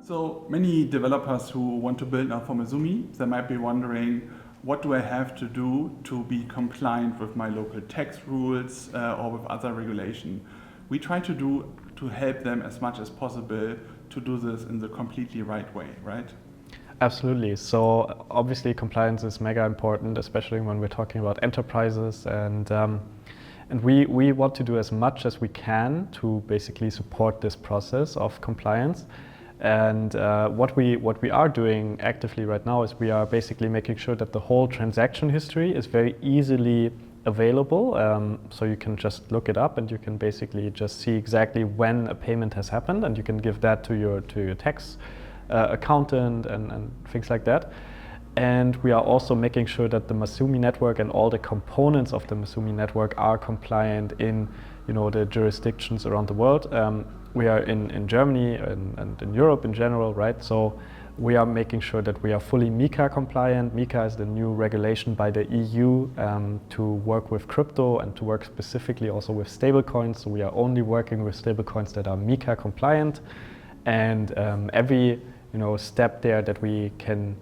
So many developers who want to build now for Masumi, they might be wondering, what do I have to do to be compliant with my local tax rules or with other regulation? We try to help them as much as possible to do this in the completely right way, right? Absolutely. So obviously compliance is mega important, especially when we're talking about enterprises, and we want to do as much as we can to basically support this process of compliance. And what we are doing actively right now is we are basically making sure that the whole transaction history is very easily available. So you can just look it up and you can basically just see exactly when a payment has happened, and you can give that to your tax accountant and things like that. And we are also making sure that the Masumi network and all the components of the Masumi network are compliant in, the jurisdictions around the world. We are in Germany and in Europe in general, right? So we are making sure that we are fully MiCA compliant. MiCA is the new regulation by the EU to work with crypto and to work specifically also with stablecoins. So we are only working with stablecoins that are MiCA compliant. And every step there that we can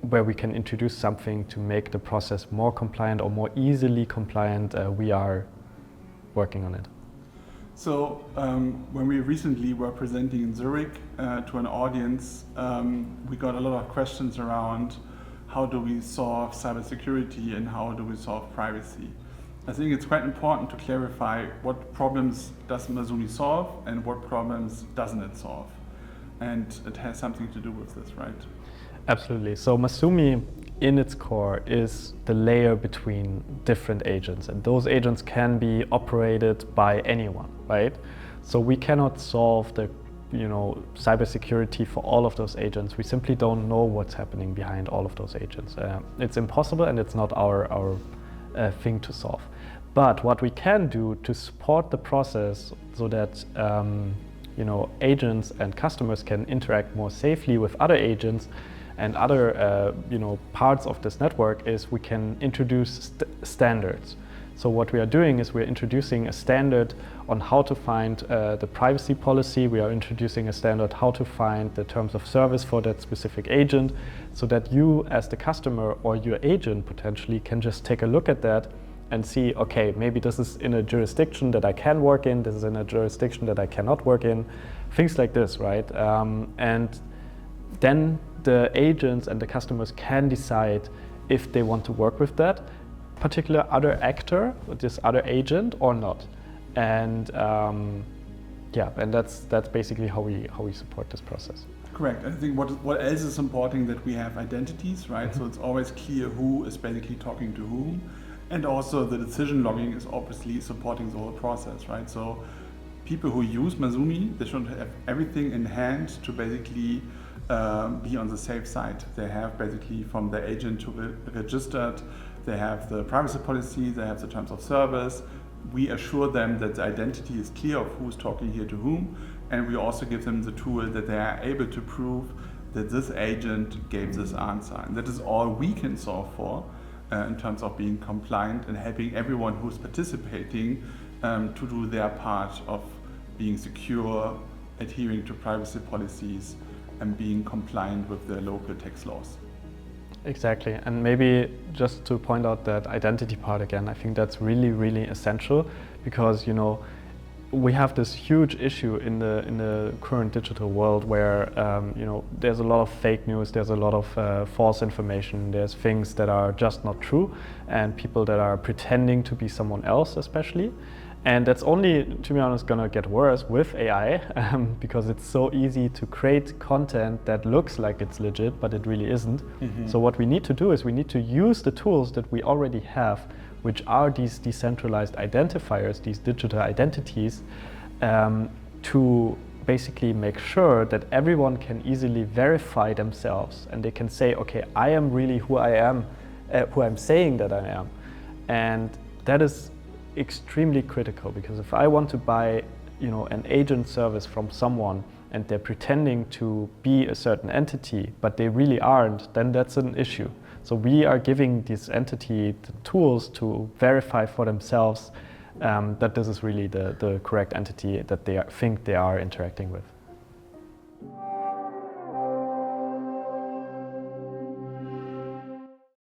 where we can introduce something to make the process more compliant or more easily compliant, we are working on it. So when we recently were presenting in Zurich to an audience, we got a lot of questions around how do we solve cybersecurity and how do we solve privacy. I think it's quite important to clarify what problems does Masumi solve and what problems doesn't it solve. And it has something to do with this, right? Absolutely. So Masumi, in its core, is the layer between different agents, and those agents can be operated by anyone, right? So we cannot solve the cybersecurity for all of those agents. We simply don't know what's happening behind all of those agents. It's impossible, and it's not our thing to solve. But what we can do to support the process so that agents and customers can interact more safely with other agents and other parts of this network is we can introduce standards. So what we are doing is we're introducing a standard on how to find the privacy policy. We are introducing a standard how to find the terms of service for that specific agent, so that you as the customer or your agent potentially can just take a look at that and see, okay, maybe this is in a jurisdiction that I can work in, this is in a jurisdiction that I cannot work in, things like this, right? And then the agents and the customers can decide if they want to work with that particular other actor, this other agent, or not. And and that's basically how we support this process. Correct. I think what else is important that we have identities, right? Mm-hmm. So it's always clear who is basically talking to whom. And also the decision logging is obviously supporting the whole process, right? So people who use Masumi, they should have everything in hand to basically be on the safe side. They have basically from the agent to registered, they have the privacy policy, they have the terms of service. We assure them that the identity is clear of who's talking here to whom, and we also give them the tool that they are able to prove that this agent gave this answer. And that is all we can solve for in terms of being compliant and helping everyone who's participating to do their part of being secure, adhering to privacy policies, and being compliant with the local tax laws. Exactly, and maybe just to point out that identity part again, I think that's really, really essential, because we have this huge issue in the current digital world where there's a lot of fake news, there's a lot of false information, there's things that are just not true, and people that are pretending to be someone else especially. And that's only, to be honest, gonna get worse with AI because it's so easy to create content that looks like it's legit, but it really isn't. Mm-hmm. So what we need to do is we need to use the tools that we already have, which are these decentralized identifiers, these digital identities, to basically make sure that everyone can easily verify themselves, and they can say, okay, I am really who I am, who I'm saying that I am. And that is extremely critical, because if I want to buy an agent service from someone and they're pretending to be a certain entity but they really aren't, then that's an issue. So we are giving this entity the tools to verify for themselves that this is really the correct entity that they think they are interacting with.